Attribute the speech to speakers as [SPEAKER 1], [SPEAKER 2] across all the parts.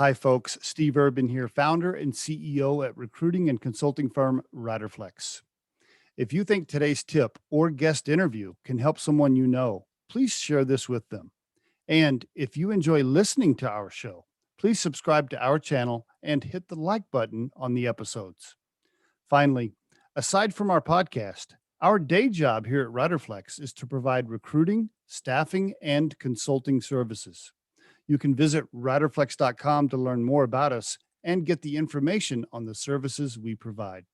[SPEAKER 1] Hi, folks. Steve Urban here, founder and CEO at recruiting and consulting firm Riderflex. If you think today's tip or guest interview can help someone you know, please share this with them. And if you enjoy listening to our show, please subscribe to our channel and hit the like button on the episodes. Finally, aside from our podcast, our day job here at Riderflex is to provide recruiting, staffing, and consulting services. You can visit riderflex.com to learn more about us and get the information on the services we provide.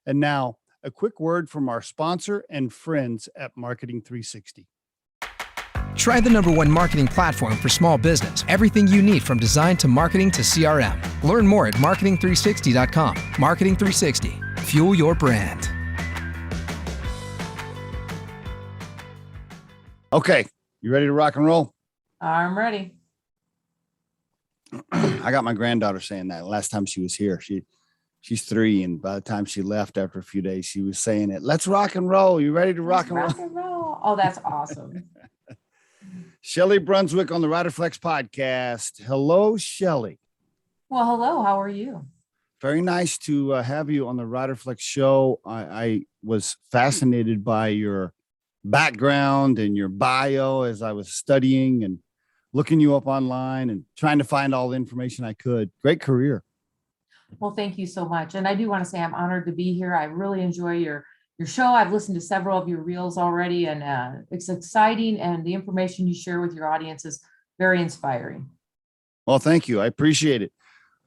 [SPEAKER 1] And now, a quick word from our sponsor and friends at Marketing 360.
[SPEAKER 2] Try the #1 marketing platform for small business. Everything you need from design to marketing to CRM. Learn more at marketing360.com. Marketing 360. Fuel your brand.
[SPEAKER 1] Okay, you ready to rock and roll?
[SPEAKER 3] I'm ready.
[SPEAKER 1] I got my granddaughter saying that last time she was here. She's 3, and by the time she left after a few days, she was saying it. Let's rock and roll. You ready to rock and roll?
[SPEAKER 3] Oh, that's awesome.
[SPEAKER 1] Shelli Brunswick on the Riderflex podcast. Hello, Shelli.
[SPEAKER 3] Well, hello. How are you?
[SPEAKER 1] Very nice to have you on the Riderflex show. I was fascinated by your background and your bio as I was studying and looking you up online and trying to find all the information I could. Great career.
[SPEAKER 3] Well, thank you so much. And I do want to say I'm honored to be here. I really enjoy your show. I've listened to several of your reels already, and it's exciting. And the information you share with your audience is very inspiring.
[SPEAKER 1] Well, thank you. I appreciate it.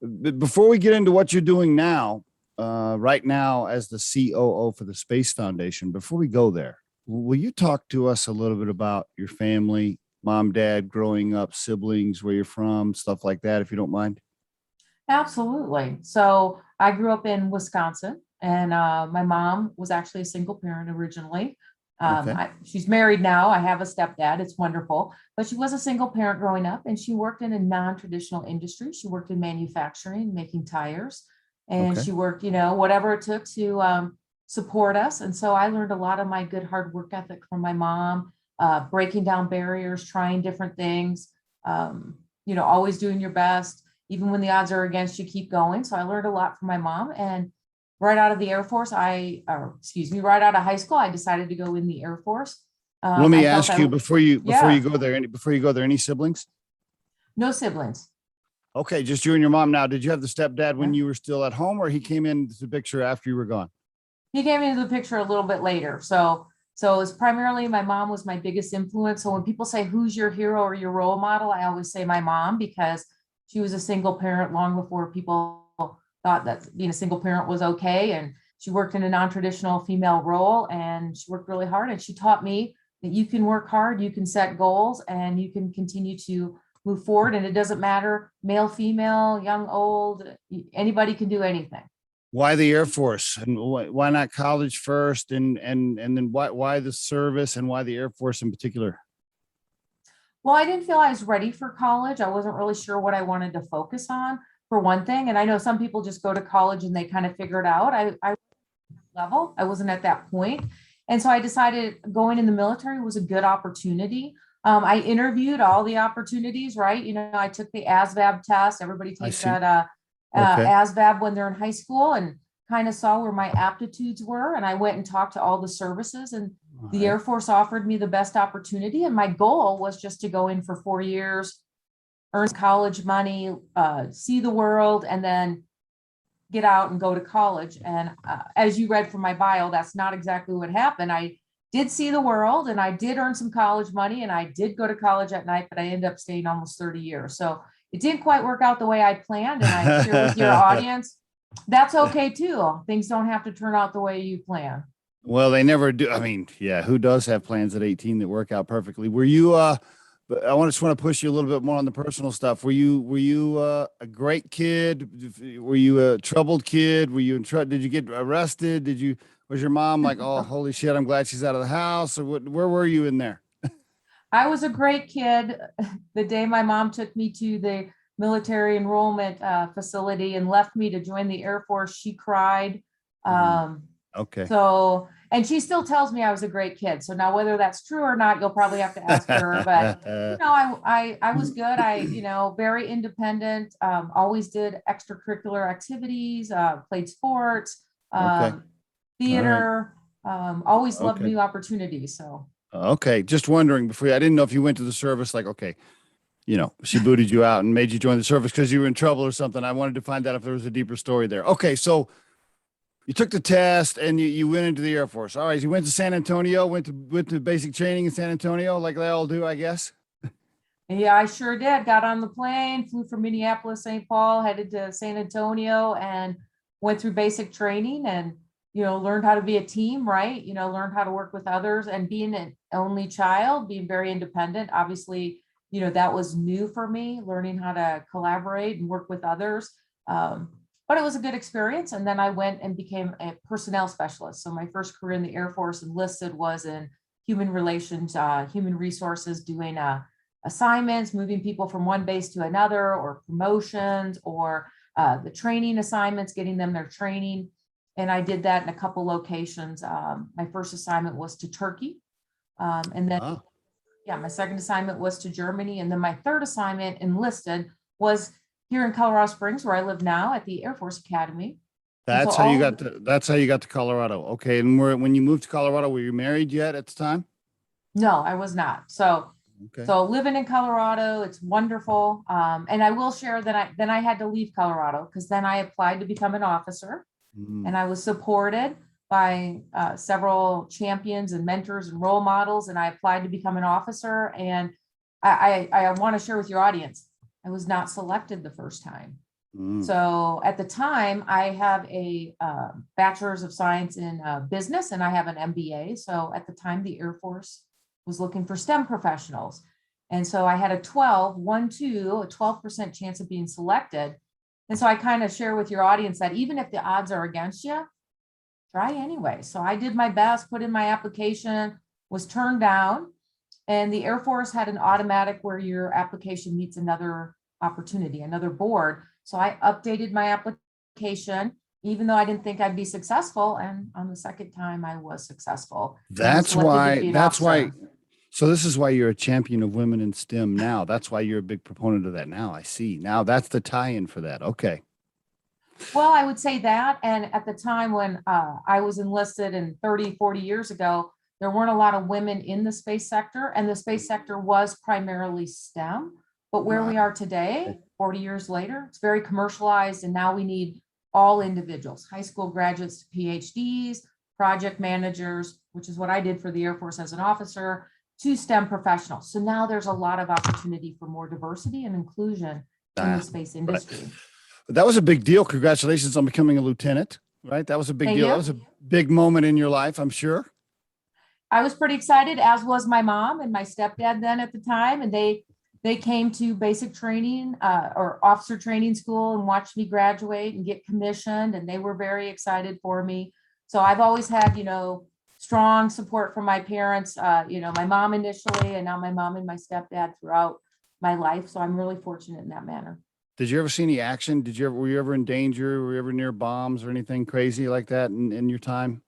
[SPEAKER 1] But before we get into what you're doing now, right now as the COO for the Space Foundation, before we go there, will you talk to us a little bit about your family, mom, dad, growing up, siblings, where you're from, stuff like that, if you don't mind?
[SPEAKER 3] Absolutely. So I grew up in Wisconsin, and my mom was actually a single parent originally. She's married now. I have a stepdad. It's wonderful. But she was a single parent growing up, and she worked in a non-traditional industry. She worked in manufacturing, making tires, and she worked, whatever it took to support us. And so I learned a lot of my good hard work ethic from my mom, breaking down barriers, trying different things, always doing your best. Even when the odds are against you, keep going. So I learned a lot from my mom. And right out of the Air Force, right out of high school, I decided to go in the Air Force.
[SPEAKER 1] Let me ask you before you go there, any siblings?
[SPEAKER 3] No siblings.
[SPEAKER 1] Okay, just you and your mom. Now, did you have the stepdad when you were still at home, or he came into the picture after you were gone?
[SPEAKER 3] He came into the picture a little bit later. So it's primarily my mom was my biggest influence. So when people say, who's your hero or your role model, I always say my mom, because she was a single parent long before people thought that being a single parent was okay. And she worked in a non-traditional female role, and she worked really hard. And she taught me that you can work hard, you can set goals, and you can continue to move forward. And it doesn't matter, male, female, young, old, anybody can do anything.
[SPEAKER 1] Why the Air Force, and why not college first? And then why the service, and why the Air Force in particular?
[SPEAKER 3] Well, I didn't feel I was ready for college. I wasn't really sure what I wanted to focus on, for one thing. And I know some people just go to college and they kind of figure it out. I wasn't at that point. And so I decided going in the military was a good opportunity. I interviewed all the opportunities, right? I took the ASVAB test. Everybody takes that ASVAB when they're in high school, and kind of saw where my aptitudes were. And I went and talked to all the services, and the Air Force offered me the best opportunity. And my goal was just to go in for 4 years, earn college money, see the world, and then get out and go to college. And as you read from my bio, that's not exactly what happened. I did see the world, and I did earn some college money, and I did go to college at night, but I ended up staying almost 30 years. So it didn't quite work out the way I planned. And I share with your audience, that's okay too. Things don't have to turn out the way you plan.
[SPEAKER 1] Well, they never do. I mean, yeah, who does have plans at 18 that work out perfectly? Were you, but I just want to push you a little bit more on the personal stuff. Were you a great kid? Were you a troubled kid? Were you did you get arrested? Was your mom like, oh, holy shit, I'm glad she's out of the house? Or where were you in there?
[SPEAKER 3] I was a great kid. The day my mom took me to the military enrollment facility and left me to join the Air Force, she cried.
[SPEAKER 1] Okay.
[SPEAKER 3] So And she still tells me I was a great kid. So now whether that's true or not, you'll probably have to ask her. But I was good. Very independent. Always did extracurricular activities. Played sports,
[SPEAKER 1] Okay. All right.
[SPEAKER 3] theater. Always loved
[SPEAKER 1] Okay.
[SPEAKER 3] new opportunities. So
[SPEAKER 1] Okay. Just wondering before I didn't know if you went to the service, like, okay, she booted you out and made you join the service because you were in trouble or something. I wanted to find out if there was a deeper story there. Okay. So you took the test and you went into the Air Force. All right. You went to San Antonio, went to basic training in San Antonio, like they all do, I guess.
[SPEAKER 3] yeah, I sure did. Got on the plane, flew from Minneapolis, St. Paul, headed to San Antonio, and went through basic training and, learned how to be a team, right? Learned how to work with others, and being an only child, being very independent. Obviously, that was new for me, learning how to collaborate and work with others. But it was a good experience. And then I went and became a personnel specialist. So my first career in the Air Force enlisted was in human relations, human resources, doing assignments, moving people from one base to another, or promotions, or the training assignments, getting them their training. And I did that in a couple locations. My first assignment was to Turkey. And then, my second assignment was to Germany. And then my third assignment, enlisted, was here in Colorado Springs, where I live now, at the Air Force Academy.
[SPEAKER 1] That's how you got to Colorado. Okay. And when you moved to Colorado, were you married yet at the time?
[SPEAKER 3] No, I was not. So living in Colorado, it's wonderful. And I will share that I had to leave Colorado because then I applied to become an officer, and I was supported by several champions and mentors and role models. And I applied to become an officer. And I want to share with your audience, I was not selected the first time. So at the time, I have a bachelor's of science in business, and I have an MBA. So at the time, the Air Force was looking for STEM professionals. And so I had a 12% chance of being selected. And so I kind of share with your audience that even if the odds are against you, try anyway. So I did my best, put in my application, was turned down. And the Air Force had an automatic where your application meets another opportunity, another board. So I updated my application, even though I didn't think I'd be successful. And on the second time, I was successful.
[SPEAKER 1] That's why. So this is why you're a champion of women in STEM now. That's why you're a big proponent of that now. I see. Now that's the tie-in for that. Okay.
[SPEAKER 3] Well, I would say that. And at the time when I was enlisted, and 30, 40 years ago, there weren't a lot of women in the space sector, and the space sector was primarily STEM. But where we are today, 40 years later, it's very commercialized. And now we need all individuals, high school graduates to PhDs, project managers, which is what I did for the Air Force as an officer, to STEM professionals. So now there's a lot of opportunity for more diversity and inclusion in the space industry.
[SPEAKER 1] That was a big deal. Congratulations on becoming a lieutenant, right? That was a big deal. That was a big moment in your life, I'm sure.
[SPEAKER 3] I was pretty excited, as was my mom and my stepdad then at the time. And they came to basic training or officer training school and watched me graduate and get commissioned. And they were very excited for me. So I've always had, strong support from my parents, my mom initially, and now my mom and my stepdad throughout my life. So I'm really fortunate in that manner.
[SPEAKER 1] Did you ever see any action? Were you ever in danger? Were you ever near bombs or anything crazy like that in your time?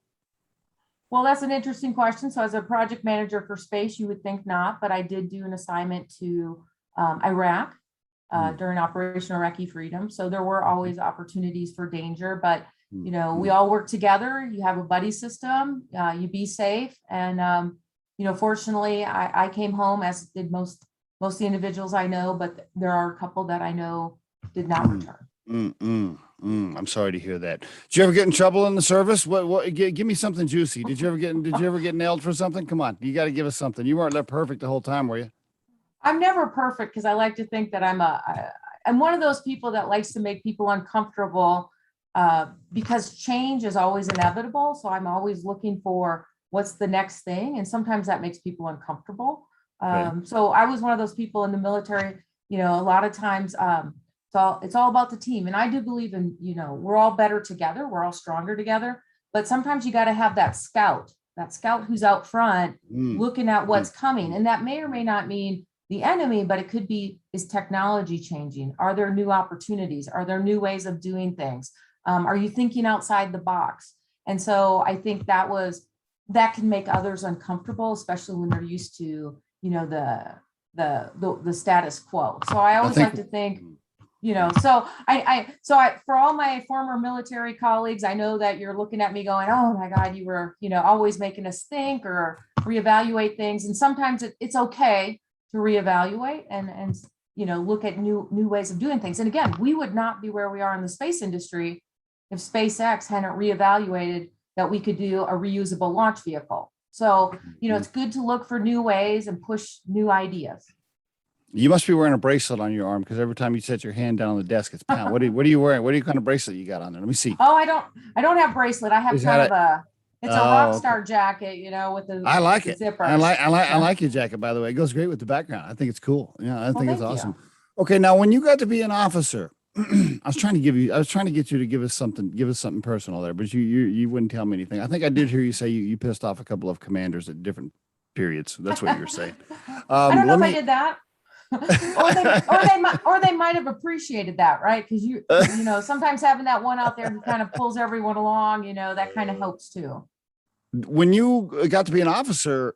[SPEAKER 3] Well, that's an interesting question. So as a project manager for space, you would think not, but I did do an assignment to Iraq during Operation Iraqi Freedom. So there were always opportunities for danger, but we all work together. You have a buddy system, you be safe. And, fortunately I came home, as did most of the individuals I know, but there are a couple that I know did not return.
[SPEAKER 1] I'm sorry to hear that. Did you ever get in trouble in the service? What give me something juicy. Did you ever get nailed for something? Come on, you got to give us something. You weren't perfect the whole time, were you?
[SPEAKER 3] I'm never perfect, because I like to think that I'm one of those people that likes to make people uncomfortable, because change is always inevitable. So I'm always looking for what's the next thing. And sometimes that makes people uncomfortable. So I was one of those people in the military, a lot of times, it's all about the team. And I do believe in, we're all better together. We're all stronger together. But sometimes you got to have that scout who's out front looking at what's coming. And that may or may not mean the enemy, but it could be, is technology changing? Are there new opportunities? Are there new ways of doing things? Are you thinking outside the box? And so I think that was that can make others uncomfortable, especially when they're used to, the status quo. So I always like to think, so I for all my former military colleagues, I know that you're looking at me going, oh my God, you were, always making us think or reevaluate things. And sometimes it's okay to reevaluate and look at new ways of doing things. And again, we would not be where we are in the space industry if SpaceX hadn't reevaluated that we could do a reusable launch vehicle. So, it's good to look for new ways and push new ideas.
[SPEAKER 1] You must be wearing a bracelet on your arm because every time you set your hand down on the desk, it's pound. What are you wearing? What kind of bracelet you got on there? Let me see.
[SPEAKER 3] Oh, I don't have bracelet. I have it's a rock star jacket, with the
[SPEAKER 1] I like it.
[SPEAKER 3] zipper.
[SPEAKER 1] I like your jacket, by the way. It goes great with the background. I think it's cool. Yeah, I think it's awesome. Okay, now when you got to be an officer, I was trying to get you to give us something personal there, but you wouldn't tell me anything. I think I did hear you say you pissed off a couple of commanders at different periods. That's what you were saying.
[SPEAKER 3] I don't know if I did that. or they might have appreciated that, right? Because sometimes having that one out there who kind of pulls everyone along, that kind of helps too.
[SPEAKER 1] When you got to be an officer,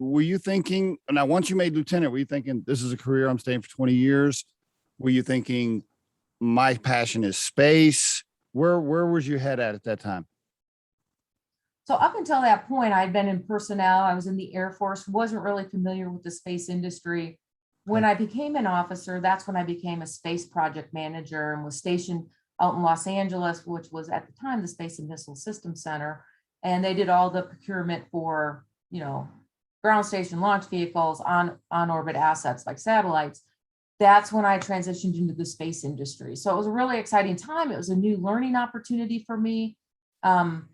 [SPEAKER 1] were you thinking, now once you made lieutenant, were you thinking this is a career I'm staying for 20 years? Were you thinking my passion is space? Where was your head at that time?
[SPEAKER 3] So up until that point, I'd been in personnel. I was in the Air Force, wasn't really familiar with the space industry. When I became an officer, that's when I became a space project manager and was stationed out in Los Angeles, which was at the time the Space and Missile Systems Center. And they did all the procurement for, ground station launch vehicles, on orbit assets like satellites. That's when I transitioned into the space industry. So it was a really exciting time. It was a new learning opportunity for me. And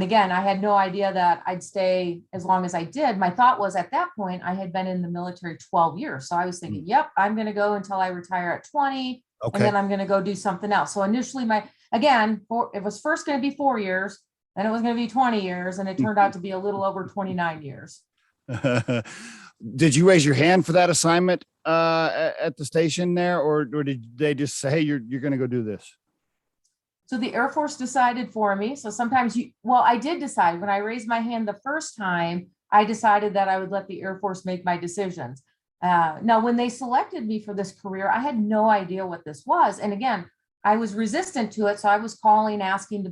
[SPEAKER 3] again, I had no idea that I'd stay as long as I did. My thought was at that point, I had been in the military 12 years. So I was thinking, yep, I'm going to go until I retire at 20, and then I'm going to go do something else. So initially it was first going to be 4 years, then it was going to be 20 years, and it turned out to be a little over 29 years.
[SPEAKER 1] Did you raise your hand for that assignment at the station there, or did they just say, hey, you're going to go do this?
[SPEAKER 3] So the Air Force decided for me. So sometimes I did decide when I raised my hand the first time, I decided that I would let the Air Force make my decisions. Now, when they selected me for this career, I had no idea what this was. And again, I was resistant to it. So I was calling, asking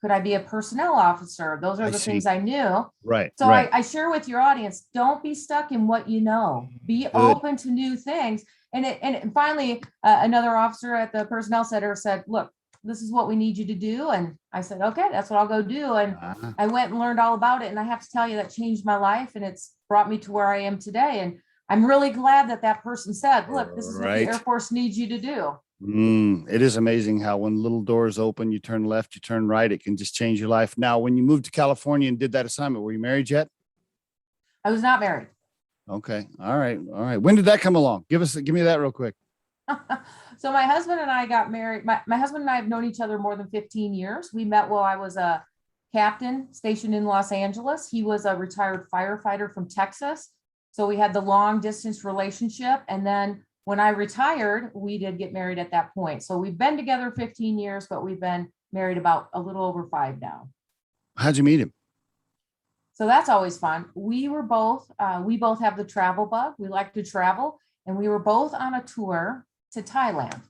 [SPEAKER 3] could I be a personnel officer? Those are the things I knew.
[SPEAKER 1] Right.
[SPEAKER 3] So right. I share with your audience, don't be stuck in what you know, be open to new things. And finally, another officer at the personnel center said, look, this is what we need you to do. And I said, okay, that's what I'll go do. And I went and learned all about it. And I have to tell you, that changed my life, and it's brought me to where I am today. And I'm really glad that person said, look, this is what the Air Force needs you to do.
[SPEAKER 1] It is amazing how when little doors open, you turn left, you turn right, it can just change your life. Now, when you moved to California and did that assignment, were you married yet?
[SPEAKER 3] I was not married.
[SPEAKER 1] Okay. All right. When did that come along? Give me that real quick.
[SPEAKER 3] So my husband and I got married. My husband and I have known each other more than 15 years. We met while I was a captain stationed in Los Angeles. He was a retired firefighter from Texas. So we had the long distance relationship. And then when I retired, we did get married at that point. So we've been together 15 years, but we've been married about a little over 5 now.
[SPEAKER 1] How'd you meet him?
[SPEAKER 3] So that's always fun. We both have the travel bug. We like to travel, and we were both on a tour to Thailand.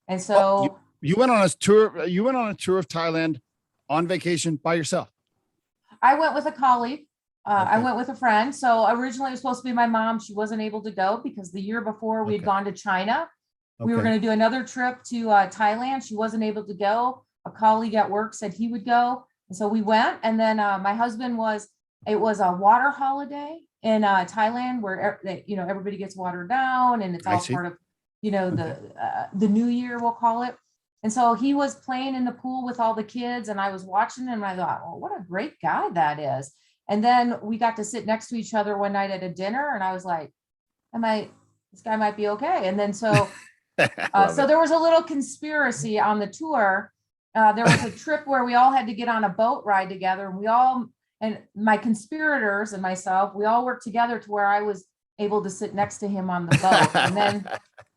[SPEAKER 3] And so
[SPEAKER 1] you went on a tour. You went on a tour of Thailand on vacation by yourself.
[SPEAKER 3] I went with a colleague. I went with a friend. So originally it was supposed to be my mom. She wasn't able to go because the year before we had gone to China. We were going to do another trip to Thailand. She wasn't able to go. A colleague at work said he would go. And so we went. And then my husband it was a water holiday in Thailand where, everybody gets watered down, and it's all part of, the new year, we'll call it. And so he was playing in the pool with all the kids, and I was watching him, and I thought, well, what a great guy that is. And then we got to sit next to each other one night at a dinner, and I was like, this guy might be okay. And then so there was a little conspiracy on the tour. There was a trip where we all had to get on a boat ride together, and my conspirators and myself, we all worked together to where I was able to sit next to him on the boat. And then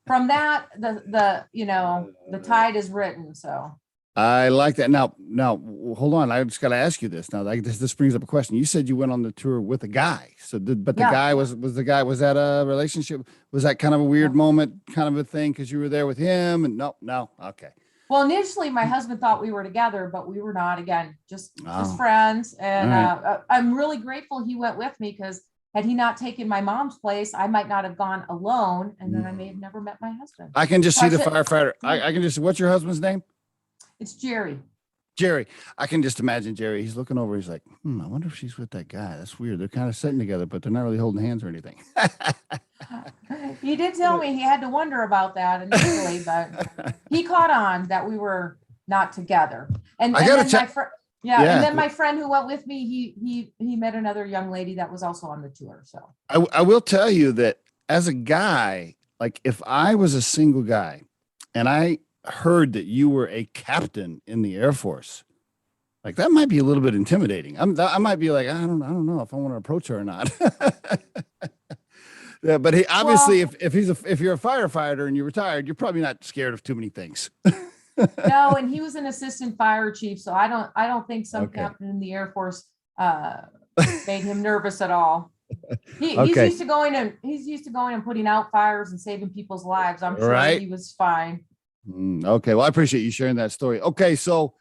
[SPEAKER 3] from that, the tide is written. So
[SPEAKER 1] I like that. Now, hold on. I just got to ask you this. Now, this brings up a question. You said you went on the tour with a guy. But the
[SPEAKER 3] Yeah.
[SPEAKER 1] guy was the guy, was that a relationship? Was that kind of a weird moment, kind of a thing? Cause you were there with him and no. Okay.
[SPEAKER 3] Well, initially my husband thought we were together, but we were not. Again, just
[SPEAKER 1] Oh,
[SPEAKER 3] friends. And
[SPEAKER 1] right.
[SPEAKER 3] I'm really grateful he went with me, because had he not taken my mom's place, I might not have gone alone, and then I may have never met my husband.
[SPEAKER 1] I can just
[SPEAKER 3] So
[SPEAKER 1] see the
[SPEAKER 3] said,
[SPEAKER 1] firefighter. I can just, what's your husband's name?
[SPEAKER 3] it's Jerry.
[SPEAKER 1] Jerry. I can just imagine Jerry. He's looking over. He's like, I wonder if she's with that guy. That's weird. They're kind of sitting together, but they're not really holding hands or anything.
[SPEAKER 3] He did tell me he had to wonder about that initially, but he caught on that we were not together. And then my friend who went with me, he met another young lady that was also on the tour. So
[SPEAKER 1] I will tell you that as a guy, like if I was a single guy and I heard that you were a captain in the Air Force, like that might be a little bit intimidating. I might be like, I don't know if I want to approach her or not. Yeah, but he obviously, if you're a firefighter and you're retired, you're probably not scared of too many things.
[SPEAKER 3] no, and he was an assistant fire chief, so I don't think some captain in the Air Force made him nervous at all. He's used to going and putting out fires and saving people's lives. I'm sure he was fine.
[SPEAKER 1] Okay, well, I appreciate you sharing that story. Okay, so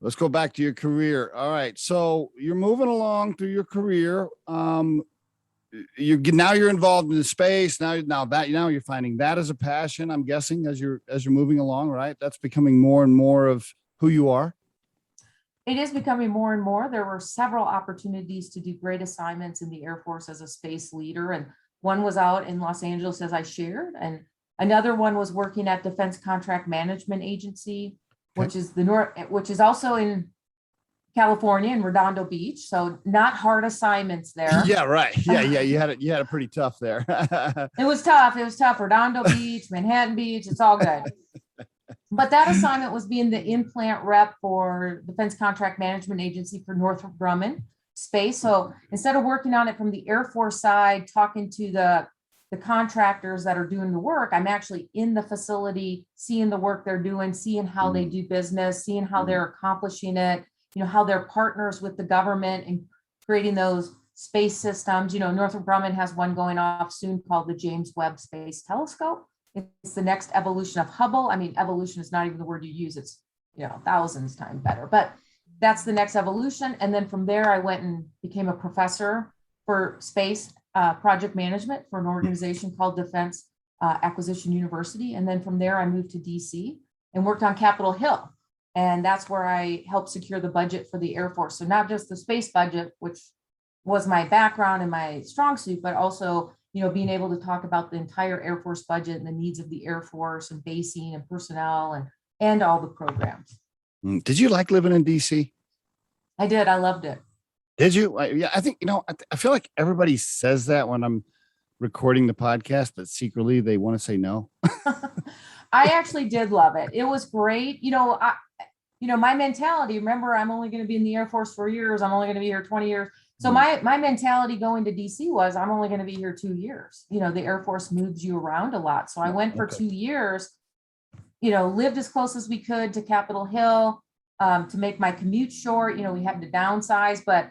[SPEAKER 1] let's go back to your career. All right, so you're moving along through your career. You're involved in the space now you're finding that as a passion, I'm guessing, as you're moving along, right? That's becoming more and more of who you are.
[SPEAKER 3] It is becoming more and more. There were several opportunities to do great assignments in the Air Force as a space leader, and one was out in Los Angeles, as I shared, and another one was working at Defense Contract Management Agency, which is also in California in Redondo Beach. So not hard assignments there.
[SPEAKER 1] Yeah, right. Yeah. You had it pretty tough there.
[SPEAKER 3] It was tough. Redondo Beach, Manhattan Beach, it's all good. But that assignment was being the in-plant rep for Defense Contract Management Agency for Northrop Grumman Space. So instead of working on it from the Air Force side, talking to the contractors that are doing the work, I'm actually in the facility, seeing the work they're doing, seeing how they do business, seeing how they're accomplishing it, how they're partners with the government and creating those space systems. Northrop Grumman has one going off soon called the James Webb Space Telescope. It's the next evolution of Hubble. I mean, evolution is not even the word you use. It's, thousands times better, but that's the next evolution. And then from there, I went and became a professor for space project management for an organization called Defense Acquisition University. And then from there, I moved to DC and worked on Capitol Hill. And that's where I helped secure the budget for the Air Force. So not just the space budget, which was my background and my strong suit, but also, being able to talk about the entire Air Force budget and the needs of the Air Force and basing and personnel and all the programs.
[SPEAKER 1] Did you like living in DC?
[SPEAKER 3] I did. I loved it.
[SPEAKER 1] Did you? Yeah, I think, I feel like everybody says that when I'm recording the podcast, but secretly they want to say no.
[SPEAKER 3] I actually did love it. It was great. My mentality, remember, I'm only going to be in the Air Force 4 years. I'm only going to be here 20 years. So my mentality going to DC was, I'm only going to be here 2 years. The Air Force moves you around a lot. So I went for 2 years, lived as close as we could to Capitol Hill to make my commute short. We had to downsize, but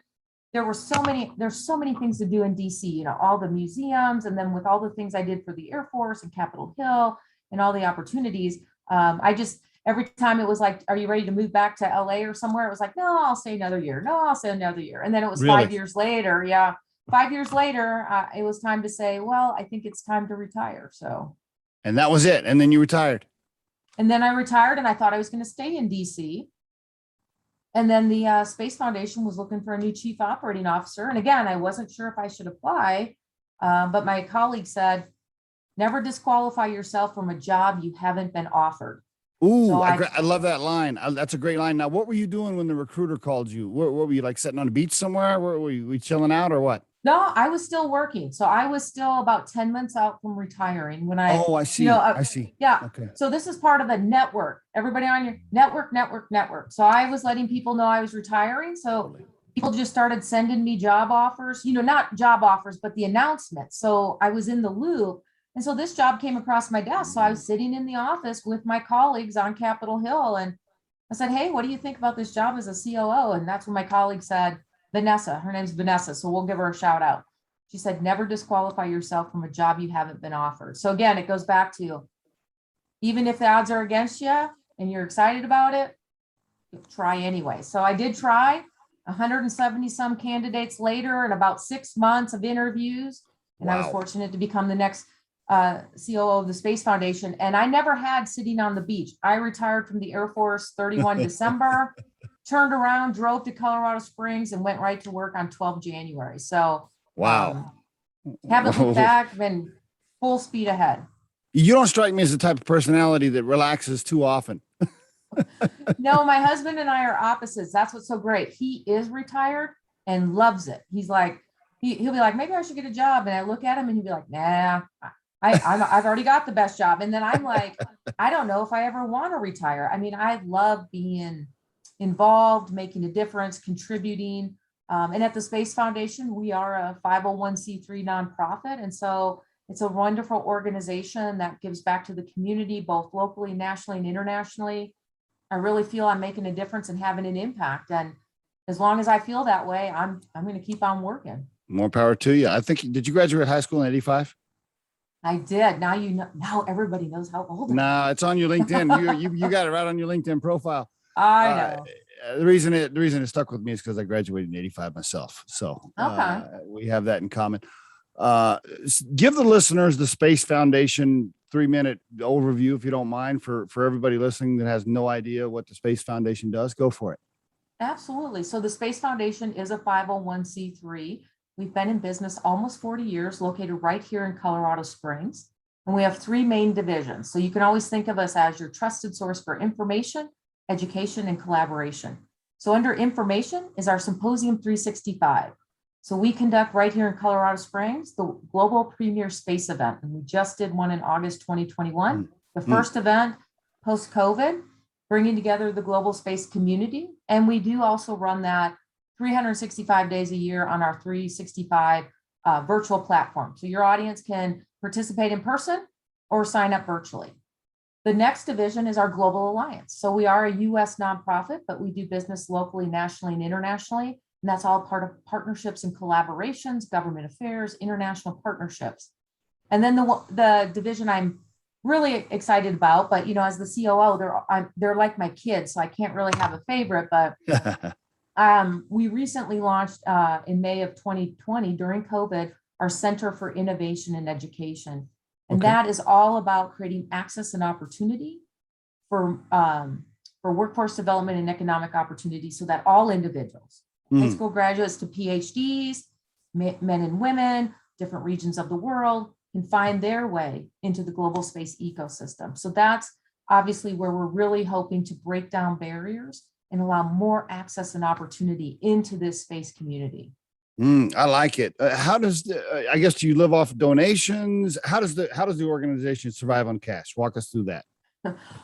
[SPEAKER 3] there's so many things to do in DC, all the museums, and then with all the things I did for the Air Force and Capitol Hill and all the opportunities, every time it was like, are you ready to move back to LA or somewhere? It was like, no, I'll stay another year. No, I'll stay another year. And then it was
[SPEAKER 1] Really?
[SPEAKER 3] 5 years later. Yeah. 5 years later, it was time to say, well, I think it's time to retire. So.
[SPEAKER 1] And that was it. And then you retired.
[SPEAKER 3] And then I retired and I thought I was going to stay in DC. And then the Space Foundation was looking for a new chief operating officer. And again, I wasn't sure if I should apply, but my colleague said, never disqualify yourself from a job you haven't been offered.
[SPEAKER 1] Ooh, so I love that line. That's a great line. Now, what were you doing when the recruiter called you? What were you, like, sitting on a beach somewhere? Were you chilling out or what?
[SPEAKER 3] No, I was still working. So I was still about 10 months out from retiring when I.
[SPEAKER 1] Oh, I see. I see.
[SPEAKER 3] Yeah.
[SPEAKER 1] Okay.
[SPEAKER 3] So this is part of the network. Everybody on your network. So I was letting people know I was retiring. So people just started sending me job offers, not job offers, but the announcements. So I was in the loop. And so this job came across my desk. So I was sitting in the office with my colleagues on Capitol Hill and I said, hey, what do you think about this job as a COO? And that's when my colleague said, Vanessa, her name's Vanessa, so we'll give her a shout out. She said, never disqualify yourself from a job you haven't been offered. So again, it goes back to, even if the odds are against you and you're excited about it, try anyway. So I did try. 170 some candidates later and about 6 months of interviews. And I was
[SPEAKER 1] Wow.
[SPEAKER 3] fortunate to become the next COO of the Space Foundation. And I never had sitting on the beach. I retired from the Air Force 31 December, turned around, drove to Colorado Springs and went right to work on 12 January. So
[SPEAKER 1] Wow.
[SPEAKER 3] haven't looked back, been full speed ahead.
[SPEAKER 1] You don't strike me as the type of personality that relaxes too often.
[SPEAKER 3] No, my husband and I are opposites. That's what's so great. He is retired and loves it. He's like, he'll be like, maybe I should get a job. And I look at him and he'll be like, nah, I've already got the best job. And then I'm like, I don't know if I ever want to retire. I mean, I love being involved, making a difference, contributing. And at the Space Foundation, we are a 501c3 nonprofit. And so it's a wonderful organization that gives back to the community, both locally, nationally, and internationally. I really feel I'm making a difference and having an impact. And as long as I feel that way, I'm going to keep on working.
[SPEAKER 1] More power to you. I think, did you graduate high school in 85?
[SPEAKER 3] I did. Now, now everybody knows how old I am.
[SPEAKER 1] No, it's on your LinkedIn. You got it right on your LinkedIn profile.
[SPEAKER 3] I know.
[SPEAKER 1] The reason it stuck with me is because I graduated in 85 myself. So we have that in common. Give the listeners the Space Foundation 3-minute overview, if you don't mind, for everybody listening that has no idea what the Space Foundation does. Go for it.
[SPEAKER 3] Absolutely. So the Space Foundation is a 501c3. We've been in business almost 40 years, located right here in Colorado Springs. And we have 3 main divisions. So you can always think of us as your trusted source for information, education, and collaboration. So under information is our Symposium 365. So we conduct right here in Colorado Springs, the global premier space event. And we just did one in August 2021, the first event post-COVID, bringing together the global space community. And we do also run that 365 days a year on our 365 virtual platform. So your audience can participate in person or sign up virtually. The next division is our Global Alliance. So we are a US nonprofit, but we do business locally, nationally, and internationally. And that's all part of partnerships and collaborations, government affairs, international partnerships. And then the division I'm really excited about, but as the COO, they're like my kids, so I can't really have a favorite. But we recently launched in May of 2020 during COVID our Center for Innovation and Education, and that is all about creating access and opportunity for workforce development and economic opportunity, so that all individuals, high school graduates to PhDs, men and women, different regions of the world, can find their way into the global space ecosystem. So that's obviously where we're really hoping to break down barriers and allow more access and opportunity into this space community.
[SPEAKER 1] I like it. How does I guess, do you live off donations? How does the organization survive on cash? Walk us through that.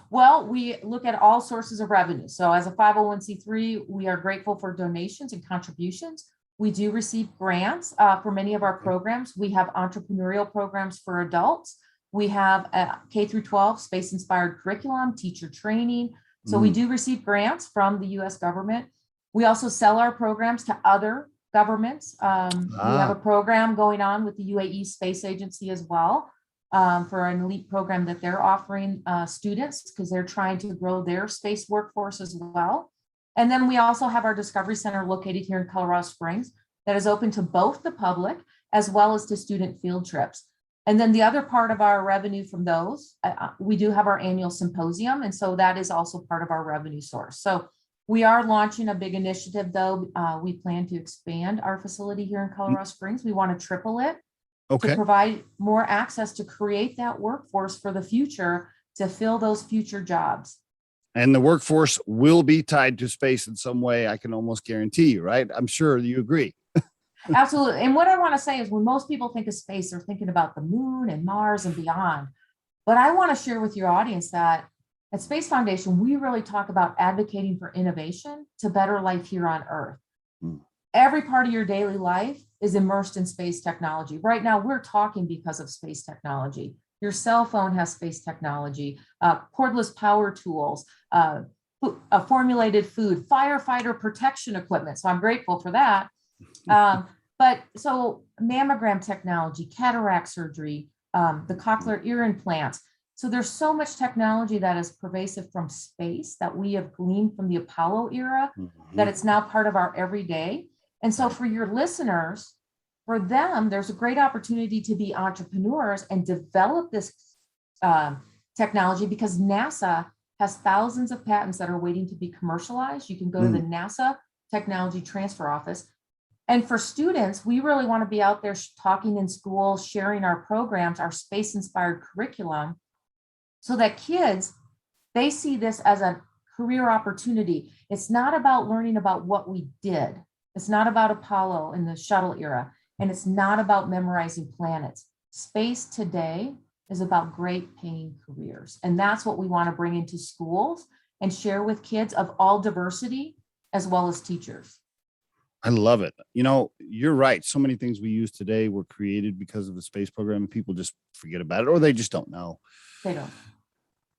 [SPEAKER 3] Well, we look at all sources of revenue. So as a 501c3, we are grateful for donations and contributions. We do receive grants for many of our programs. We have entrepreneurial programs for adults. We have a K through 12 space-inspired curriculum, teacher training. So we do receive grants from the US government. We also sell our programs to other governments. We have a program going on with the UAE Space Agency as well, for an elite program that they're offering students, because they're trying to grow their space workforce as well. And then we also have our Discovery Center located here in Colorado Springs that is open to both the public as well as to student field trips. And then the other part of our revenue from those, we do have our annual symposium. And so that is also part of our revenue source. So we are launching a big initiative, though. We plan to expand our facility here in Colorado Springs. We want to triple it to provide more access to create that workforce for the future, to fill those future jobs.
[SPEAKER 1] And the workforce will be tied to space in some way. I can almost guarantee you, right? I'm sure you agree.
[SPEAKER 3] Absolutely. And what I want to say is, when most people think of space, they're thinking about the moon and Mars and beyond. But I want to share with your audience that at Space Foundation, we really talk about advocating for innovation to better life here on Earth. Every part of your daily life is immersed in space technology. Right now, we're talking because of space technology. Your cell phone has space technology, cordless power tools, formulated food, firefighter protection equipment. So I'm grateful for that. But so mammogram technology, cataract surgery, the cochlear ear implants. So there's so much technology that is pervasive from space that we have gleaned from the Apollo era, that it's now part of our everyday. And so for your listeners, for them, there's a great opportunity to be entrepreneurs and develop this technology, because NASA has thousands of patents that are waiting to be commercialized. You can go to the NASA Technology Transfer Office. And for students, we really want to be out there talking in school, sharing our programs, our space-inspired curriculum, so that kids, they see this as a career opportunity. It's not about learning about what we did. It's not about Apollo in the shuttle era, and it's not about memorizing planets. Space today is about great paying careers. And that's what we want to bring into schools and share with kids of all diversity, as well as teachers.
[SPEAKER 1] I love it. You know, you're right. So many things we use today were created because of the space program, and people just forget about it, or they just don't know.
[SPEAKER 3] They don't.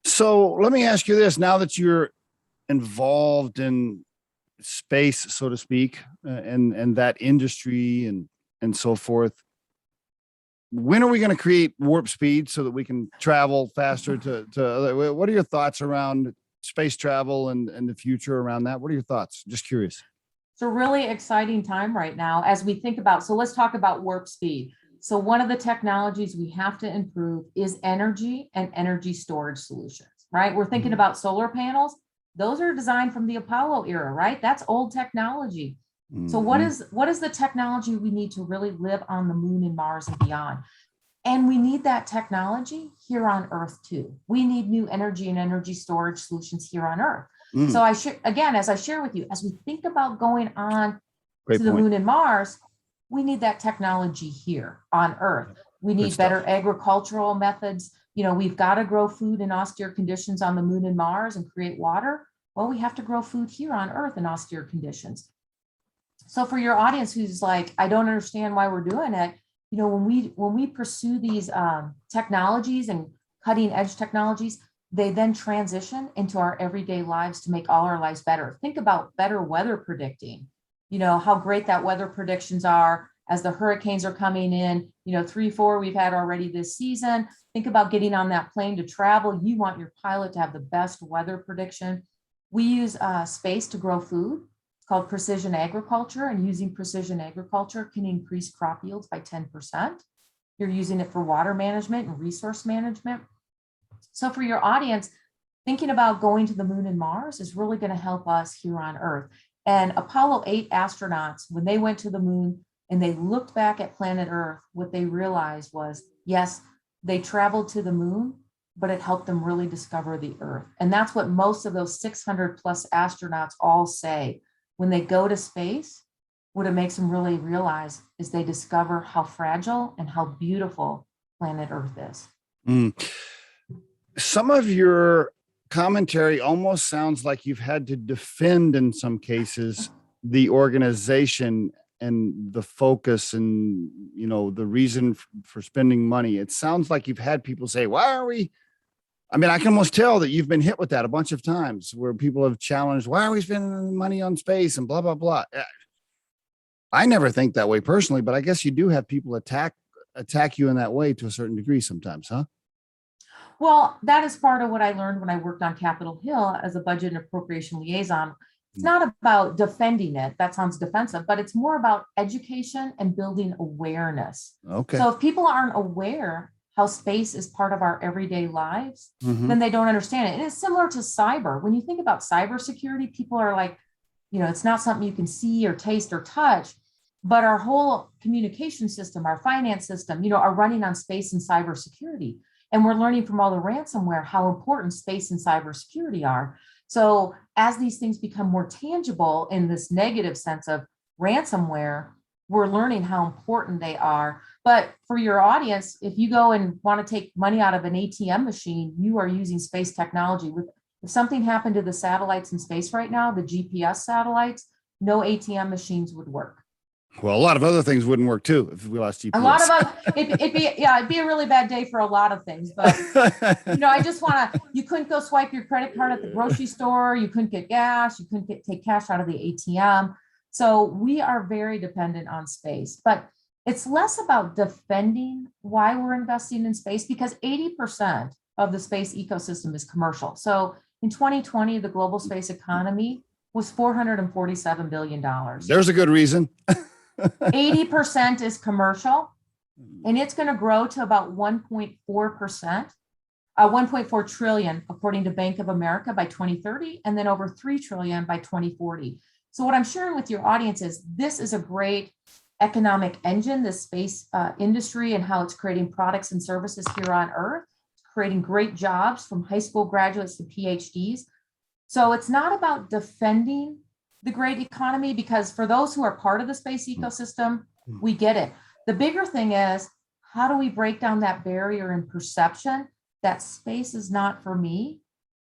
[SPEAKER 1] So let me ask you this. Now that you're involved in space, so to speak, and that industry and so forth, when are we going to create warp speed so that we can travel faster to what are your thoughts around space travel and the future around that? What are your thoughts? Just curious.
[SPEAKER 3] It's a really exciting time right now as we think about, so let's talk about warp speed. So one of the technologies we have to improve is energy and energy storage solutions, right? We're thinking about solar panels. Those are designed from the Apollo era, right? That's old technology. So what is the technology we need to really live on the moon and Mars and beyond? And we need that technology here on Earth too. We need new energy and energy storage solutions here on Earth. So again, as I share with you, as we think about going on to the moon and Mars, we need that technology here on Earth. We need better agricultural methods. You know, we've got to grow food in austere conditions on the moon and Mars and create water. Well, we have to grow food here on Earth in austere conditions. So for your audience who's like, I don't understand why we're doing it, you know, when we pursue these technologies and cutting edge technologies, they then transition into our everyday lives to make all our lives better. Think about better weather predicting, you know, how great that weather predictions are as the hurricanes are coming in, you know, 3, 4 we've had already this season. Think about getting on that plane to travel. You want your pilot to have the best weather prediction. We use space to grow food. Called precision agriculture, and using precision agriculture can increase crop yields by 10%. You're using it for water management and resource management. So for your audience, thinking about going to the moon and Mars is really going to help us here on Earth. And Apollo 8 astronauts, when they went to the moon and they looked back at planet Earth, what they realized was, yes, they traveled to the moon, but it helped them really discover the Earth. And that's what most of those 600 plus astronauts all say. When they go to space, what it makes them really realize is they discover how fragile and how beautiful planet Earth is.
[SPEAKER 1] Some of your commentary almost sounds like you've had to defend, in some cases, the organization and the focus and, you know, the reason for spending money. It sounds like you've had people say, why are we? I mean, I can almost tell that you've been hit with that a bunch of times where people have challenged, why are we spending money on space and blah, blah, blah. I never think that way personally, but I guess you do have people attack you in that way to a certain degree sometimes, huh?
[SPEAKER 3] Well, that is part of what I learned when I worked on Capitol Hill as a budget and appropriation liaison. It's not about defending it. That sounds defensive, but it's more about education and building awareness.
[SPEAKER 1] Okay.
[SPEAKER 3] So if people aren't aware how space is part of our everyday lives, then they don't understand it. And it's similar to cyber. When you think about cybersecurity, people are like, you know, it's not something you can see or taste or touch, but our whole communication system, our finance system, you know, are running on space and cybersecurity. And we're learning from all the ransomware how important space and cybersecurity are. So as these things become more tangible in this negative sense of ransomware, we're learning how important they are. But for your audience, if you go and want to take money out of an ATM machine, you are using space technology. If something happened to the satellites in space right now, the GPS satellites, no ATM machines would work.
[SPEAKER 1] Well, a lot of other things wouldn't work too if we lost GPS.
[SPEAKER 3] A lot of us, it'd be a really bad day for a lot of things, but I just you couldn't go swipe your credit card at the grocery store. You couldn't get gas. You couldn't take cash out of the ATM. So we are very dependent on space, but it's less about defending why we're investing in space, because 80% of the space ecosystem is commercial. So in 2020, the global space economy was $447 billion.
[SPEAKER 1] There's a good reason.
[SPEAKER 3] 80% is commercial, and it's going to grow to about 1.4%, 1.4 trillion, according to Bank of America by 2030, and then over 3 trillion by 2040. So what I'm sharing with your audience is this is a great economic engine, this space industry, and how it's creating products and services here on Earth, creating great jobs from high school graduates to PhDs. So it's not about defending the great economy, because for those who are part of the space ecosystem, we get it. The bigger thing is, how do we break down that barrier in perception that space is not for me,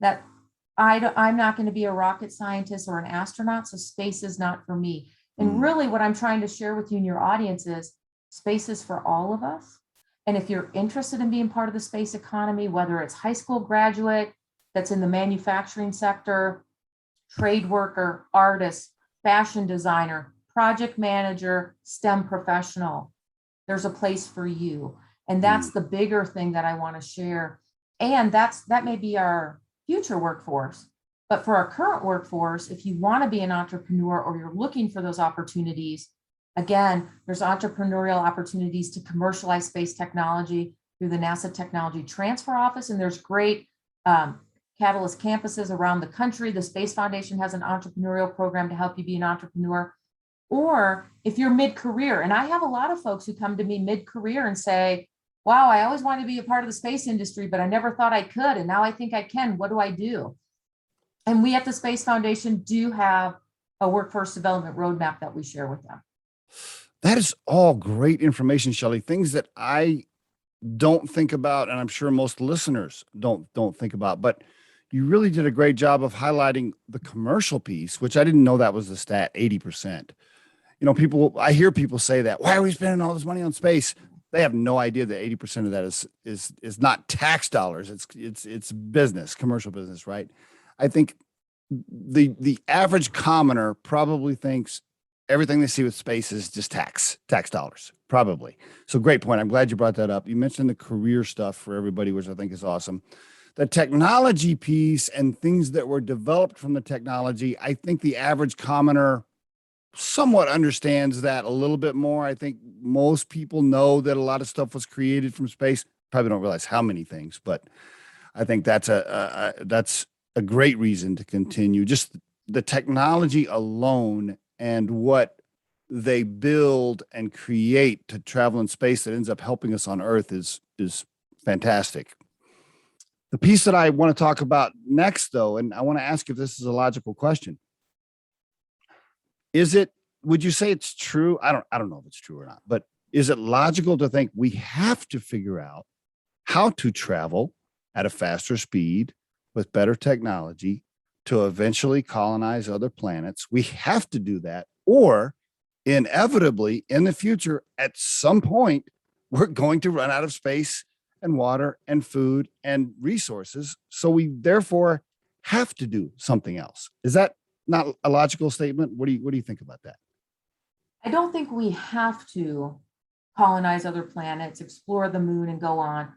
[SPEAKER 3] that I'm not going to be a rocket scientist or an astronaut, so space is not for me. And really what I'm trying to share with you and your audience is space is for all of us. And if you're interested in being part of the space economy, whether it's high school graduate that's in the manufacturing sector, trade worker, artist, fashion designer, project manager, STEM professional, there's a place for you. And that's the bigger thing that I want to share. And that may be our future workforce. But for our current workforce, if you want to be an entrepreneur or you're looking for those opportunities, again, there's entrepreneurial opportunities to commercialize space technology through the NASA Technology Transfer Office. And there's great Catalyst campuses around the country. The Space Foundation has an entrepreneurial program to help you be an entrepreneur. Or if you're mid-career, and I have a lot of folks who come to me mid-career and say, wow, I always wanted to be a part of the space industry, but I never thought I could. And now I think I can. What do I do? And we at the Space Foundation do have a workforce development roadmap that we share with them.
[SPEAKER 1] That is all great information, Shelli. Things that I don't think about, and I'm sure most listeners don't think about, but you really did a great job of highlighting the commercial piece, which I didn't know that was the stat, 80%. I hear people say that, why are we spending all this money on space? They have no idea that 80% of that is not tax dollars. It's business, commercial business, right? I think the average commoner probably thinks everything they see with space is just tax dollars, probably. So great point. I'm glad you brought that up. You mentioned the career stuff for everybody, which I think is awesome. The technology piece and things that were developed from the technology, I think the average commoner somewhat understands that a little bit more. I think most people know that a lot of stuff was created from space. Probably don't realize how many things, but I think that's a great reason to continue. Just the technology alone and what they build and create to travel in space that ends up helping us on Earth is fantastic. The piece that I want to talk about next, though, and I want to ask if this is a logical question. Would you say it's true? I don't know if it's true or not, but is it logical to think we have to figure out how to travel at a faster speed with better technology to eventually colonize other planets? We have to do that, or inevitably in the future, at some point, we're going to run out of space and water and food and resources. So we therefore have to do something else. Is that not a logical statement? What do you think about that?
[SPEAKER 3] I don't think we have to colonize other planets, explore the moon, and go on.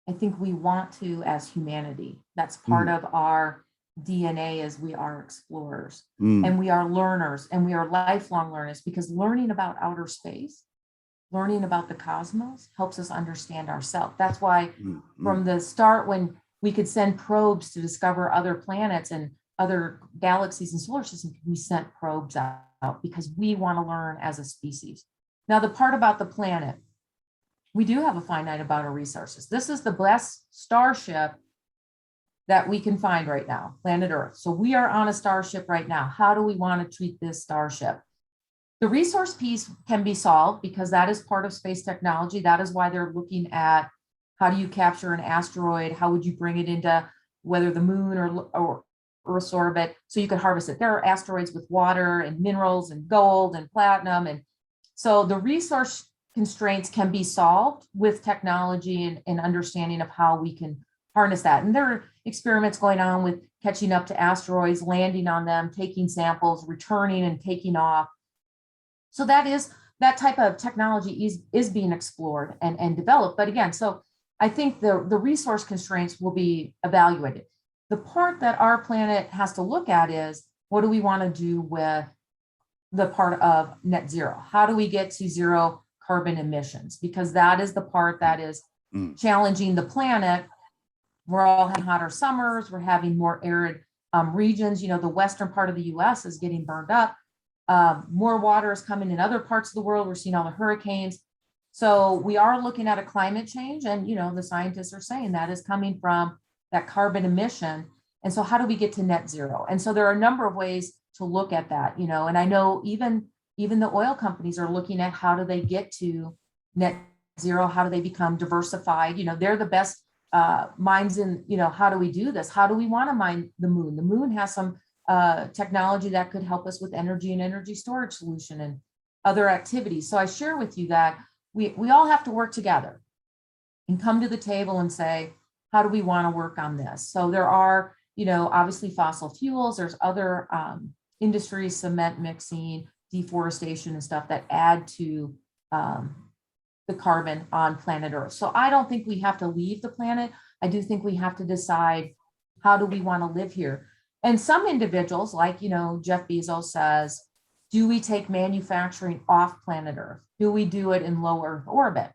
[SPEAKER 3] I think we want to as humanity. That's part of our DNA, as we are explorers and we are learners, and we are lifelong learners, because learning about outer space, learning about the cosmos helps us understand ourselves. That's why from the start, when we could send probes to discover other planets and other galaxies and solar systems, we sent probes out because we want to learn as a species. Now, the part about the planet, we do have a finite amount of resources. This is the best starship that we can find right now, planet Earth. So we are on a starship right now. How do we want to treat this starship? The resource piece can be solved because that is part of space technology. That is why they're looking at how do you capture an asteroid? How would you bring it into whether the moon or Earth's orbit so you could harvest it? There are asteroids with water and minerals and gold and platinum, and So the resource constraints can be solved with technology and understanding of how we can harness that. And there are experiments going on with catching up to asteroids, landing on them, taking samples, returning and taking off. So that type of technology is being explored and developed. But again, so I think the resource constraints will be evaluated. The part that our planet has to look at is, what do we want to do with the part of net zero? How do we get to zero carbon emissions? Because that is the part that is challenging the planet. We're all having hotter summers. We're having more arid regions. You know, the western part of the US is getting burned up. More water is coming in other parts of the world. We're seeing all the hurricanes. So we are looking at a climate change. And, you know, the scientists are saying that is coming from that carbon emission. And so how do we get to net zero? And so there are a number of ways to look at that, you know, and I know even the oil companies are looking at how do they get to net zero? How do they become diversified? You know, they're the best minds in, you know, how do we do this? How do we want to mine the moon? The moon has some technology that could help us with energy and energy storage solution and other activities. So I share with you that we all have to work together and come to the table and say, how do we want to work on this? So there are, you know, obviously fossil fuels, there's other industries, cement mixing, deforestation and stuff that add to the carbon on planet Earth. So I don't think we have to leave the planet. I do think we have to decide, how do we want to live here? And some individuals, like, you know, Jeff Bezos says, do we take manufacturing off planet Earth? Do we do it in low Earth orbit?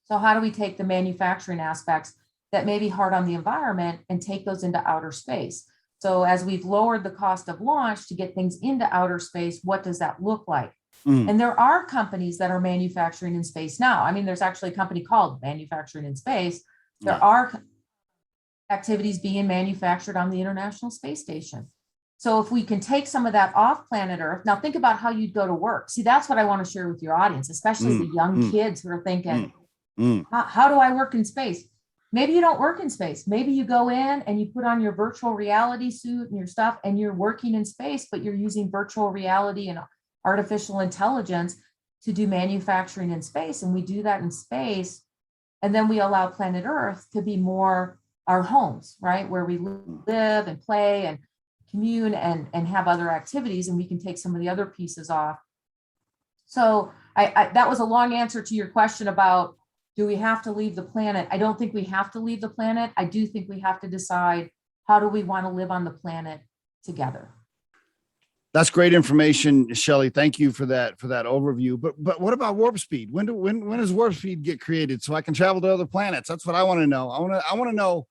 [SPEAKER 3] So how do we take the manufacturing aspects that may be hard on the environment and take those into outer space? So as we've lowered the cost of launch to get things into outer space, what does that look like? And there are companies that are manufacturing in space now. I mean, there's actually a company called Manufacturing in Space. There are activities being manufactured on the International Space Station. So if we can take some of that off planet Earth, now think about how you'd go to work. See, that's what I want to share with your audience, especially the young kids who are thinking, how do I work in space? Maybe you don't work in space. Maybe you go in and you put on your virtual reality suit and your stuff and you're working in space, but you're using virtual reality and artificial intelligence to do manufacturing in space. And we do that in space. And then we allow planet Earth to be more our homes, right? Where we live and play and commune and have other activities, and we can take some of the other pieces off. So that was a long answer to your question about, do we have to leave the planet? I don't think we have to leave the planet. I do think we have to decide, how do we want to live on the planet together?
[SPEAKER 1] That's great information, Shelli. Thank you for that overview. But what about warp speed? When does warp speed get created so I can travel to other planets? That's what I want to know. I want to know,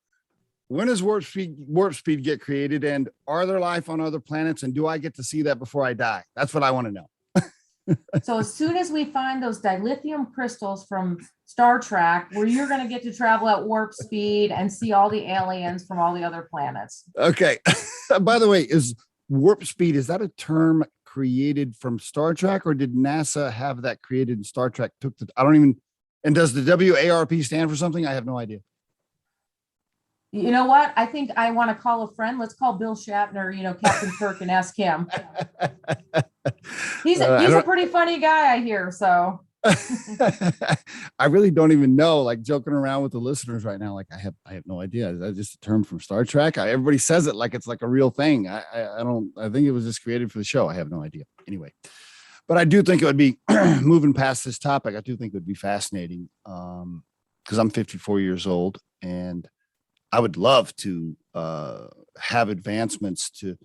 [SPEAKER 1] when does warp speed get created, and are there life on other planets, and do I get to see that before I die? That's what I want to know.
[SPEAKER 3] So as soon as we find those dilithium crystals from Star Trek, where you're going to get to travel at warp speed and see all the aliens from all the other planets. Okay.
[SPEAKER 1] By the way, is warp speed, is that a term created from Star Trek, or did NASA have that created in Star Trek? And does the WARP stand for something? I have no idea.
[SPEAKER 3] You know what? I think I want to call a friend. Let's call Bill Shatner, you know, Captain Kirk, and ask him. He's a pretty funny guy, I hear. So
[SPEAKER 1] I really don't even know, like, joking around with the listeners right now. Like, I have no idea. Is that just a term from Star Trek? Everybody says it like it's like a real thing. I think it was just created for the show. I have no idea. Anyway, but I do think it would be moving past this topic. I do think it would be fascinating because I'm 54 years old, and I would love to have advancements to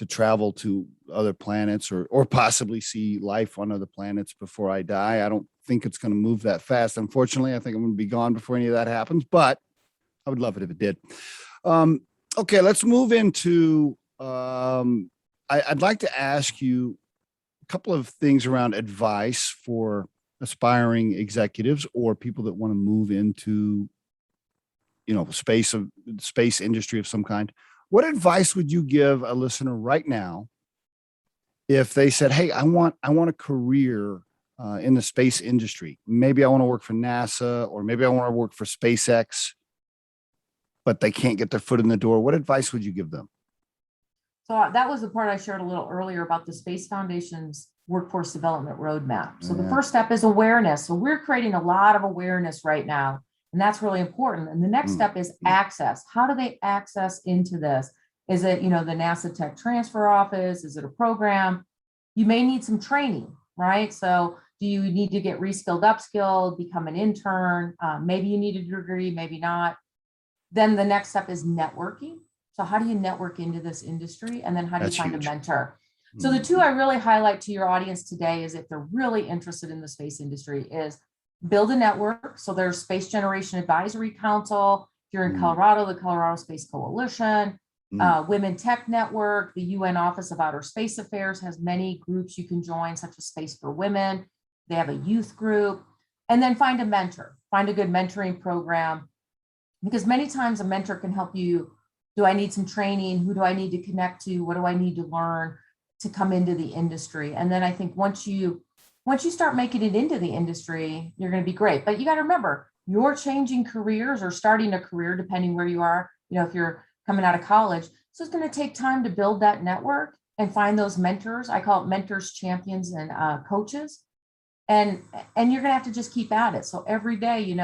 [SPEAKER 1] travel to other planets or possibly see life on other planets before I die. I don't think it's going to move that fast. Unfortunately, I think I'm going to be gone before any of that happens, but I would love it if it did. Okay, let's move into, I'd like to ask you a couple of things around advice for aspiring executives or people that want to move into, you know, space industry of some kind. What advice would you give a listener right now if they said, hey, I want a career in the space industry? Maybe I want to work for NASA, or maybe I want to work for SpaceX, but they can't get their foot in the door. What advice would you give them?
[SPEAKER 3] So that was the part I shared a little earlier about the Space Foundation's workforce development roadmap. So the
[SPEAKER 1] Yeah.
[SPEAKER 3] first step is awareness. So we're creating a lot of awareness right now, and that's really important. And the next step is access. How do they access into this? Is it, the NASA Tech Transfer Office? Is it a program? You may need some training, right? So do you need to get reskilled, upskilled, become an intern? Maybe you need a degree, maybe not. Then the next step is networking. So how do you network into this industry? And then how do
[SPEAKER 1] That's
[SPEAKER 3] you find
[SPEAKER 1] huge.
[SPEAKER 3] a mentor? So the two I really highlight to your audience today is if they're really interested in the space industry is build a network. So there's Space Generation Advisory Council. If you're in Colorado, the Colorado Space Coalition, Women Tech Network, the UN Office of Outer Space Affairs has many groups you can join, such as Space for Women. They have a youth group. And then find a mentor, find a good mentoring program, because many times a mentor can help you. Do I need some training? Who do I need to connect to? What do I need to learn to come into the industry? And then I think once you start making it into the industry, you're going to be great. But you got to remember, you're changing careers or starting a career, depending where you are, if you're coming out of college. So it's going to take time to build that network and find those mentors. I call it mentors, champions, and coaches. And you're going to have to just keep at it. So every day,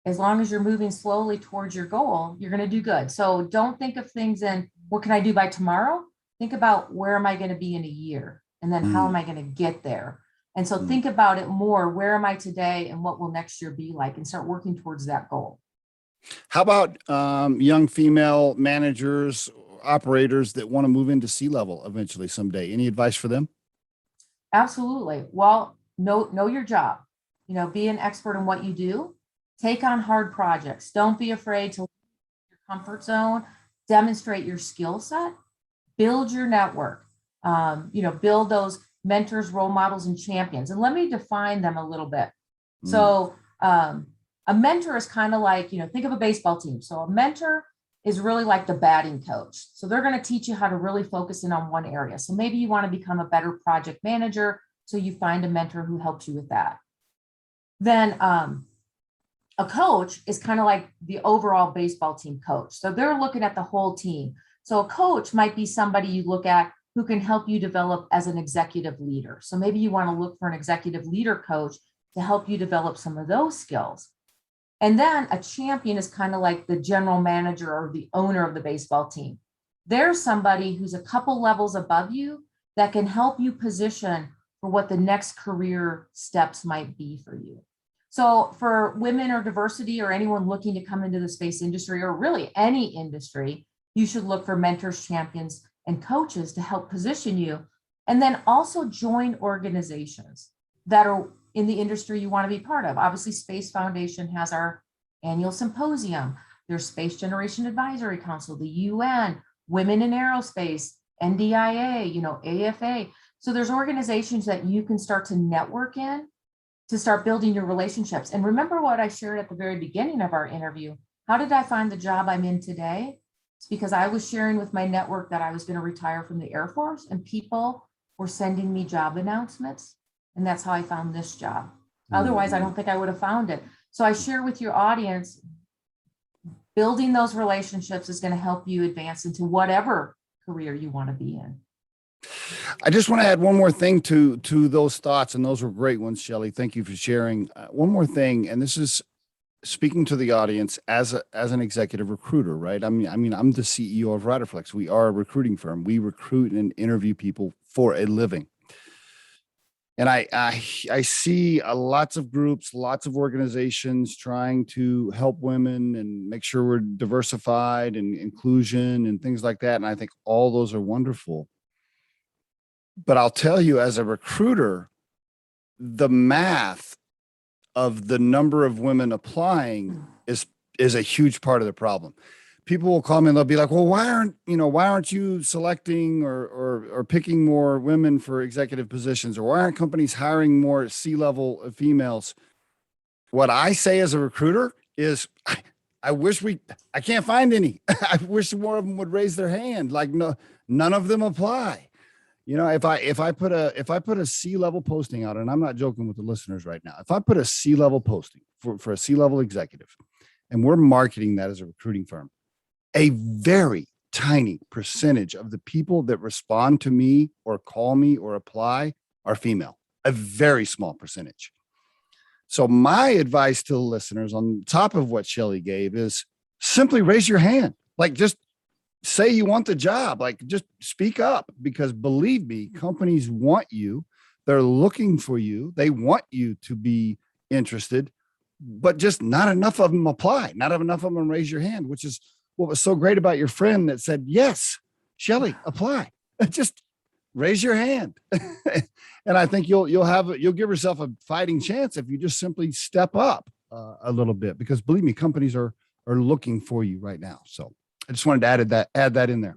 [SPEAKER 3] as long as you're moving slowly towards your goal, you're going to do good. So don't think of things in what can I do by tomorrow? Think about where am I going to be in a year? And then how am I going to get there? And so think about it more. Where am I today and what will next year be like? And start working towards that goal.
[SPEAKER 1] How about young female managers, operators that want to move into C-level eventually someday? Any advice for them?
[SPEAKER 3] Absolutely. Well, know your job. Be an expert in what you do. Take on hard projects. Don't be afraid to leave your comfort zone. Demonstrate your skill set. Build your network. Build those mentors, role models, and champions. And let me define them a little bit. So a mentor is kind of like, think of a baseball team. So a mentor is really like the batting coach. So they're going to teach you how to really focus in on one area. So maybe you want to become a better project manager. So you find a mentor who helps you with that. Then a coach is kind of like the overall baseball team coach. So they're looking at the whole team. So a coach might be somebody you look at who can help you develop as an executive leader. So maybe you want to look for an executive leader coach to help you develop some of those skills. And then a champion is kind of like the general manager or the owner of the baseball team. There's somebody who's a couple levels above you that can help you position for what the next career steps might be for you. So for women or diversity or anyone looking to come into the space industry or really any industry, you should look for mentors, champions, and coaches to help position you. And then also join organizations that are in the industry you want to be part of. Obviously, Space Foundation has our annual symposium. There's Space Generation Advisory Council, the UN, Women in Aerospace, NDIA, AFA. So there's organizations that you can start to network in to start building your relationships. And remember what I shared at the very beginning of our interview. How did I find the job I'm in today? It's because I was sharing with my network that I was going to retire from the Air Force, and people were sending me job announcements. And that's how I found this job. Otherwise, I don't think I would have found it. So I share with your audience, building those relationships is going to help you advance into whatever career you want to be in.
[SPEAKER 1] I just want to add one more thing to those thoughts, and those were great ones, Shelli. Thank you for sharing. One more thing, and this is speaking to the audience as an executive recruiter, right? I mean, I'm the CEO of Riderflex. We are a recruiting firm. We recruit and interview people for a living. And I see lots of groups, lots of organizations trying to help women and make sure we're diversified and inclusion and things like that. And I think all those are wonderful. But I'll tell you, as a recruiter, the math of the number of women applying is a huge part of the problem. People will call me and they'll be like, well, why aren't you selecting or picking more women for executive positions? Or why aren't companies hiring more C-level females? What I say as a recruiter is I can't find any. I wish more of them would raise their hand. Like, no, none of them apply. If I put a C-level posting out, and I'm not joking with the listeners right now, if I put a C-level posting for a C-level executive, and we're marketing that as a recruiting firm, a very tiny percentage of the people that respond to me or call me or apply are female, a very small percentage. So my advice to the listeners on top of what Shelli gave is simply raise your hand. Like, just say you want the job, like just speak up, because believe me, companies want you. They're looking for you. They want you to be interested, but just not enough of them apply. Not enough of them raise your hand, which is what was so great about your friend that said, yes, Shelli, apply. Just raise your hand. And I think you'll give yourself a fighting chance if you just simply step up a little bit, because believe me, companies are looking for you right now. So I just wanted to add that in there.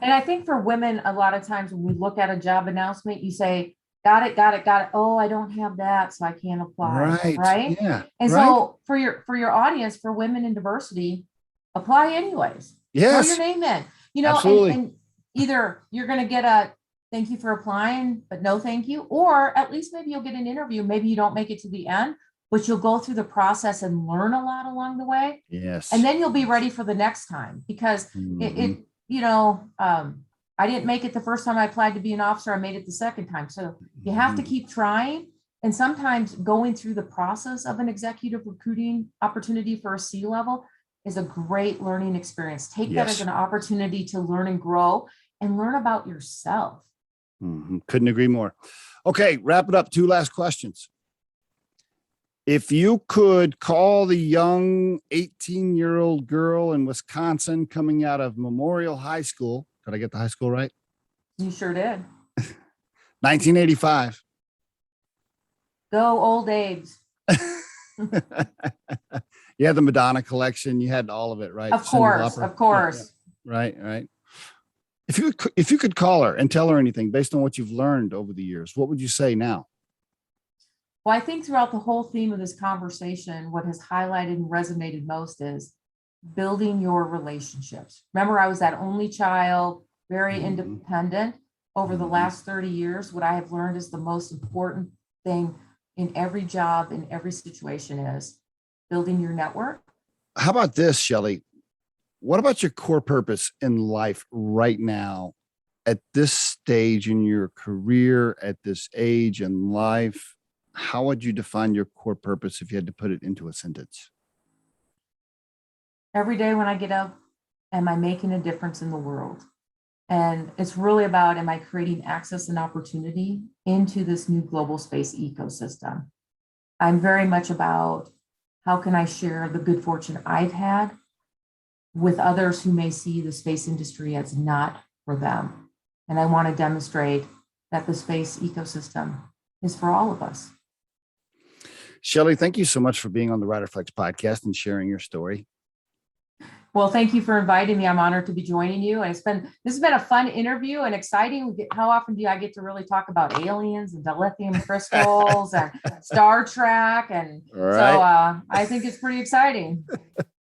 [SPEAKER 3] And I think for women, a lot of times when we look at a job announcement, you say, got it. Oh, I don't have that, so I can't apply. Right.
[SPEAKER 1] Yeah.
[SPEAKER 3] And so for your audience, for women in diversity, apply anyways.
[SPEAKER 1] Yes.
[SPEAKER 3] Throw your name in, and either you're going to get a thank you for applying, but no thank you, or at least maybe you'll get an interview. Maybe you don't make it to the end, but you'll go through the process and learn a lot along the way.
[SPEAKER 1] Yes.
[SPEAKER 3] And then you'll be ready for the next time, because I didn't make it the first time I applied to be an officer. I made it the second time. So you have to keep trying. And sometimes going through the process of an executive recruiting opportunity for a C level is a great learning experience. Take that as an opportunity to learn and grow and learn about yourself.
[SPEAKER 1] Couldn't agree more. Okay, wrap it up. 2 last questions. If you could call the young 18-year-old girl in Wisconsin coming out of Memorial High School, did I get the high school right?
[SPEAKER 3] You sure did.
[SPEAKER 1] 1985.
[SPEAKER 3] Go Old Abe's.
[SPEAKER 1] You had the Madonna collection. You had all of it, right?
[SPEAKER 3] Of course.
[SPEAKER 1] Yeah. Right. If you could call her and tell her anything based on what you've learned over the years, what would you say now?
[SPEAKER 3] Well, I think throughout the whole theme of this conversation, what has highlighted and resonated most is building your relationships. Remember, I was that only child, very independent. Over the last 30 years, what I have learned is the most important thing in every job, in every situation, is building your network.
[SPEAKER 1] How about this, Shelli? What about your core purpose in life right now, at this stage in your career, at this age in life? How would you define your core purpose if you had to put it into a sentence?
[SPEAKER 3] Every day when I get up, am I making a difference in the world? And it's really about, am I creating access and opportunity into this new global space ecosystem? I'm very much about, how can I share the good fortune I've had with others who may see the space industry as not for them? And I want to demonstrate that the space ecosystem is for all of us.
[SPEAKER 1] Shelli, thank you so much for being on the Riderflex podcast and sharing your story.
[SPEAKER 3] Well, thank you for inviting me. I'm honored to be joining you. And this has been a fun interview and exciting. How often do I get to really talk about aliens and dilithium crystals and Star Trek? And so I think it's pretty exciting.